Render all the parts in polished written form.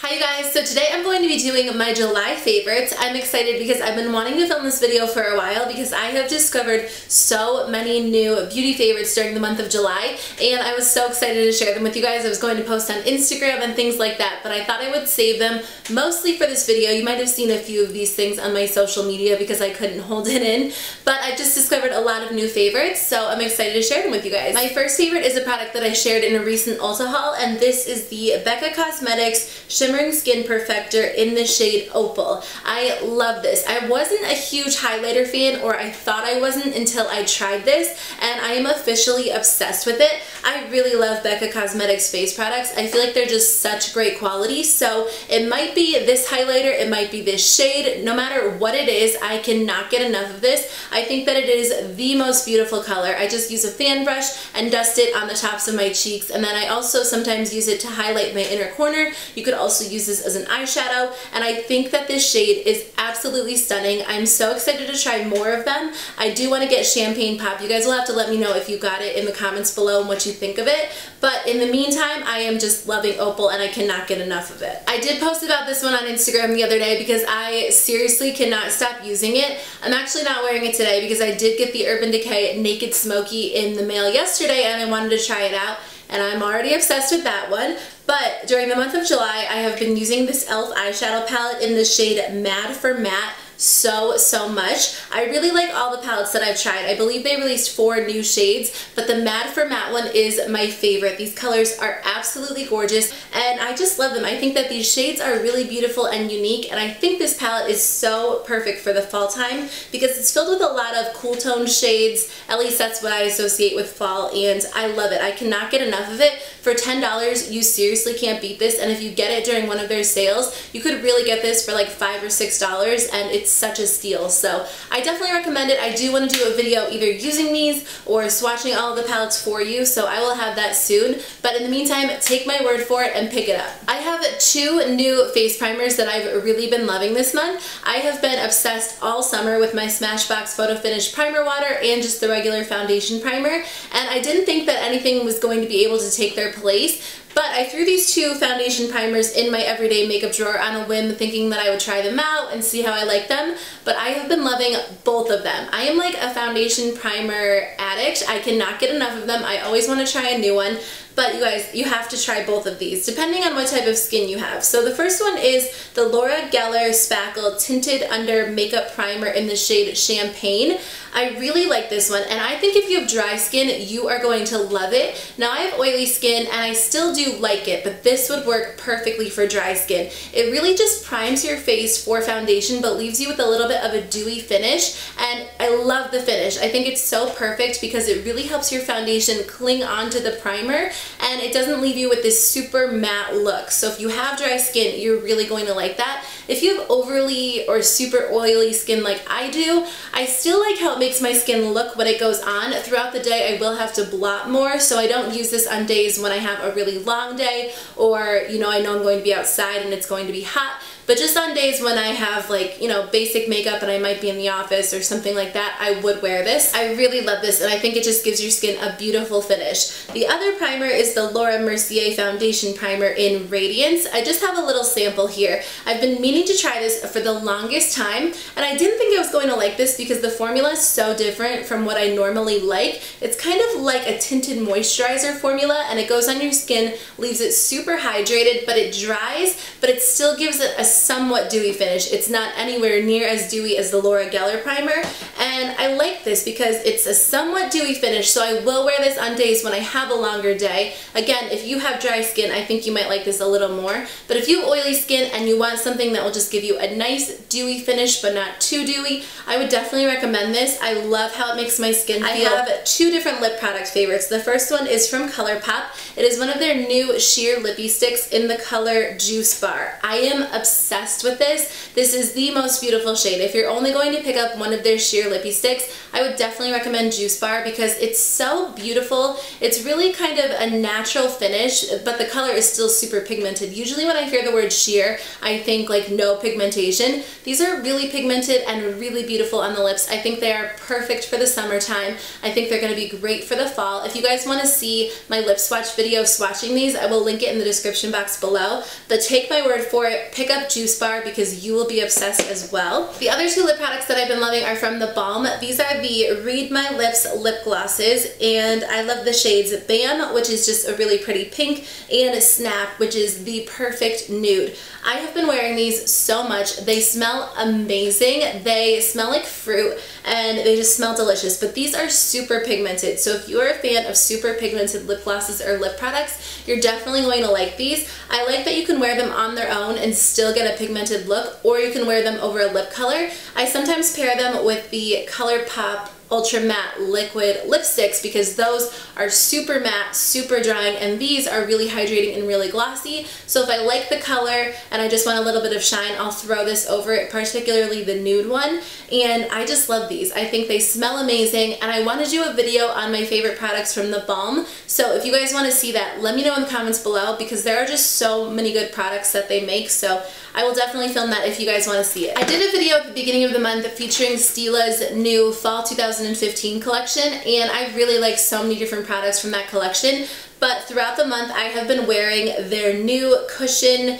Hi you guys, so today I'm going to be doing my July favorites. I'm excited because I've been wanting to film this video for a while because I have discovered so many new beauty favorites during the month of July, and I was so excited to share them with you guys. I was going to post on Instagram and things like that, but I thought I would save them mostly for this video. You might have seen a few of these things on my social media because I couldn't hold it in, but I've just discovered a lot of new favorites, so I'm excited to share them with you guys. My first favorite is a product that I shared in a recent Ulta haul, and this is the BECCA Cosmetics Shimmering Skin Perfector in the shade Opal. I love this. I wasn't a huge highlighter fan, or I thought I wasn't until I tried this, and I am officially obsessed with it. I really love BECCA Cosmetics face products. I feel like they're just such great quality, so it might be this highlighter, it might be this shade. No matter what it is, I cannot get enough of this. I think that it is the most beautiful color. I just use a fan brush and dust it on the tops of my cheeks, and then I also sometimes use it to highlight my inner corner. You could also use this as an eyeshadow, and I think that this shade is absolutely stunning. I'm so excited to try more of them. I do want to get Champagne Pop. You guys will have to let me know if you got it in the comments below and what you think of it, but in the meantime, I am just loving Opal and I cannot get enough of it. I did post about this one on Instagram the other day because I seriously cannot stop using it. I'm actually not wearing it today because I did get the Urban Decay Naked Smokey in the mail yesterday and I wanted to try it out, and I'm already obsessed with that one. But during the month of July, I have been using this e.l.f. eyeshadow palette in the shade Mad for Matte so much. I really like all the palettes that I've tried. I believe they released 4 new shades, but the Mad for Matte one is my favorite. These colors are absolutely gorgeous and I just love them. I think that these shades are really beautiful and unique, and I think this palette is so perfect for the fall time because it's filled with a lot of cool toned shades. At least that's what I associate with fall, and I love it. I cannot get enough of it. For $10, you seriously can't beat this, and if you get it during one of their sales, you could really get this for like $5 or $6, and it's such a steal. So I definitely recommend it. I do want to do a video either using these or swatching all of the palettes for you, so I will have that soon. But in the meantime, take my word for it and pick it up. I have 2 new face primers that I've really been loving this month. I have been obsessed all summer with my Smashbox Photo Finish Primer Water and just the regular foundation primer, and I didn't think that anything was going to be able to take their place. But I threw these 2 foundation primers in my everyday makeup drawer on a whim, thinking that I would try them out and see how I like them, but I have been loving both of them. I am like a foundation primer addict. I cannot get enough of them. I always want to try a new one. But you guys, you have to try both of these, depending on what type of skin you have. So the first one is the Laura Geller Spackle Tinted Under Makeup Primer in the shade Champagne. I really like this one, and I think if you have dry skin, you are going to love it. Now I have oily skin, and I still do like it, but this would work perfectly for dry skin. It really just primes your face for foundation, but leaves you with a little bit of a dewy finish, and I love the finish. I think it's so perfect because it really helps your foundation cling onto the primer, and it doesn't leave you with this super matte look. So if you have dry skin, you're really going to like that. If you have overly or super oily skin like I do, I still like how it makes my skin look when it goes on. Throughout the day, I will have to blot more, so I don't use this on days when I have a really long day, or you know, I know I'm going to be outside and it's going to be hot. But just on days when I have, like, you know, basic makeup and I might be in the office or something like that, I would wear this. I really love this, and I think it just gives your skin a beautiful finish. The other primer is the Laura Mercier Foundation Primer in Radiance. I just have a little sample here. I've been meaning to try this for the longest time, and I didn't think I was going to like this because the formula is so different from what I normally like. It's kind of like a tinted moisturizer formula, and it goes on your skin, leaves it super hydrated, but it dries, but it still gives it a somewhat dewy finish. It's not anywhere near as dewy as the Laura Geller primer, and I like this because it's a somewhat dewy finish, so I will wear this on days when I have a longer day. Again, if you have dry skin, I think you might like this a little more, but if you have oily skin and you want something that will just give you a nice dewy finish but not too dewy, I would definitely recommend this. I love how it makes my skin feel. I have 2 different lip product favorites. The first one is from ColourPop. It is one of their new sheer lippy sticks in the color Juice Bar. I am obsessed with this. This is the most beautiful shade. If you're only going to pick up one of their sheer lippy sticks, I would definitely recommend Juice Bar because it's so beautiful. It's really kind of a natural finish, but the color is still super pigmented. Usually when I hear the word sheer, I think like no pigmentation. These are really pigmented and really beautiful on the lips. I think they are perfect for the summertime. I think they're going to be great for the fall. If you guys want to see my lip swatch video swatching these, I will link it in the description box below. But take my word for it, pick up Juice Bar because you will be obsessed as well. The other two lip products that I've been loving are from theBalm. These are the Read My Lips lip glosses, and I love the shades Bam, which is just a really pretty pink, and Snap, which is the perfect nude. I have been wearing these so much. They smell amazing. They smell like fruit and they just smell delicious, but these are super pigmented. So if you're a fan of super pigmented lip glosses or lip products, you're definitely going to like these. I like that you can wear them on their own and still get a pigmented look, or you can wear them over a lip color. I sometimes pair them with the ColourPop Ultra Matte Liquid Lipsticks because those are super matte, super drying, and these are really hydrating and really glossy. So if I like the color and I just want a little bit of shine, I'll throw this over it, particularly the nude one, and I just love these. I think they smell amazing, and I want to do a video on my favorite products from theBalm. So if you guys want to see that, let me know in the comments below because there are just so many good products that they make, so I will definitely film that if you guys want to see it. I did a video at the beginning of the month featuring Stila's new Fall 2015 collection, and I really like so many different products from that collection, but throughout the month I have been wearing their new cushion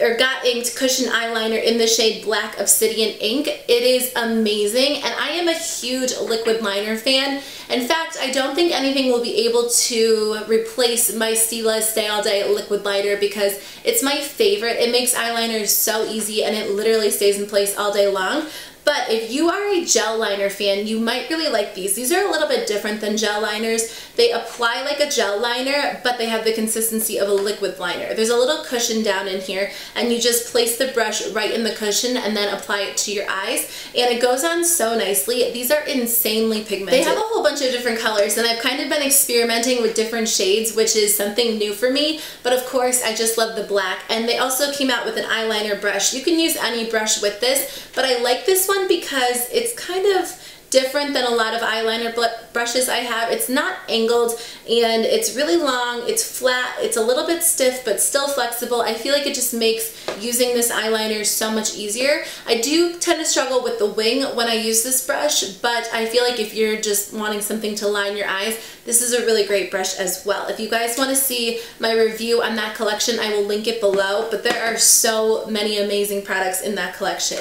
or Got Inked cushion eyeliner in the shade Black Obsidian Ink. It is amazing, and I am a huge liquid liner fan. In fact, I don't think anything will be able to replace my Stila Stay All Day liquid liner because it's my favorite. It makes eyeliners so easy and it literally stays in place all day long. But if you are a gel liner fan, you might really like these. These are a little bit different than gel liners. They apply like a gel liner, but they have the consistency of a liquid liner. There's a little cushion down in here, and you just place the brush right in the cushion and then apply it to your eyes, and it goes on so nicely. These are insanely pigmented. They have a whole bunch of different colors, and I've kind of been experimenting with different shades, which is something new for me, but of course I just love the black. And they also came out with an eyeliner brush. You can use any brush with this, but I like this one because it's kind of different than a lot of eyeliner brushes I have. It's not angled, and it's really long, it's flat, it's a little bit stiff but still flexible. I feel like it just makes using this eyeliner so much easier. I do tend to struggle with the wing when I use this brush, but I feel like if you're just wanting something to line your eyes, this is a really great brush as well. If you guys want to see my review on that collection, I will link it below, but there are so many amazing products in that collection.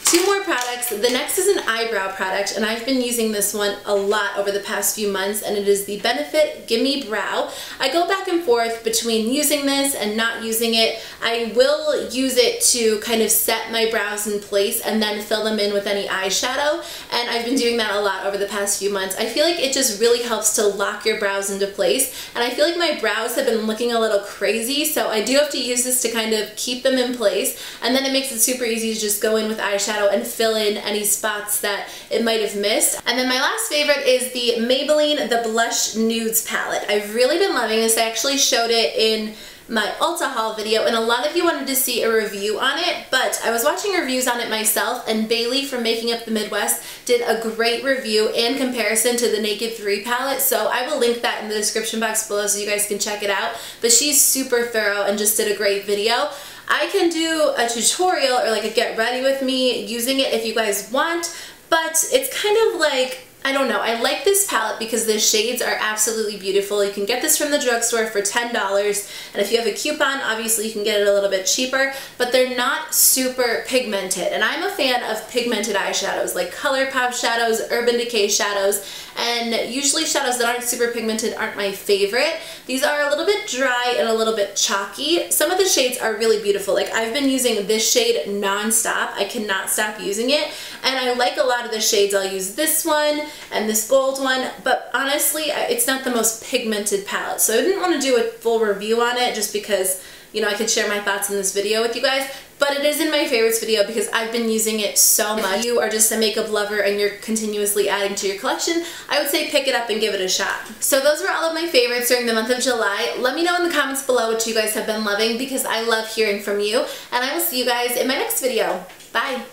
Two more products. The next is an eyebrow product, and I've been using this one a lot over the past few months, and it is the Benefit Gimme Brow. I go back and forth between using this and not using it. I will use it to kind of set my brows in place and then fill them in with any eyeshadow, and I've been doing that a lot over the past few months. I feel like it just really helps to lock your brows into place, and I feel like my brows have been looking a little crazy, so I do have to use this to kind of keep them in place, and then it makes it super easy to just go in with eyeshadow and fill in any spots that it might have missed. And then my last favorite is the Maybelline The Blush Nudes palette. I've really been loving this. I actually showed it in my Ulta haul video, and a lot of you wanted to see a review on it, but I was watching reviews on it myself, and Bailey from Making Up the Midwest did a great review and comparison to the Naked 3 palette, so I will link that in the description box below so you guys can check it out. But she's super thorough and just did a great video. I can do a tutorial or like a get ready with me using it if you guys want, but it's kind of like, I don't know, I like this palette because the shades are absolutely beautiful. You can get this from the drugstore for $10, and if you have a coupon, obviously you can get it a little bit cheaper, but they're not super pigmented, and I'm a fan of pigmented eyeshadows like ColourPop shadows, Urban Decay shadows, and usually shadows that aren't super pigmented aren't my favorite. These are a little bit dry and a little bit chalky. Some of the shades are really beautiful. Like, I've been using this shade non-stop. I cannot stop using it, and I like a lot of the shades. I'll use this one and this gold one, but honestly, it's not the most pigmented palette, so I didn't want to do a full review on it just because, you know, I could share my thoughts in this video with you guys, but it is in my favorites video because I've been using it so much. If you are just a makeup lover and you're continuously adding to your collection, I would say pick it up and give it a shot. So those were all of my favorites during the month of July. Let me know in the comments below what you guys have been loving because I love hearing from you, and I will see you guys in my next video. Bye!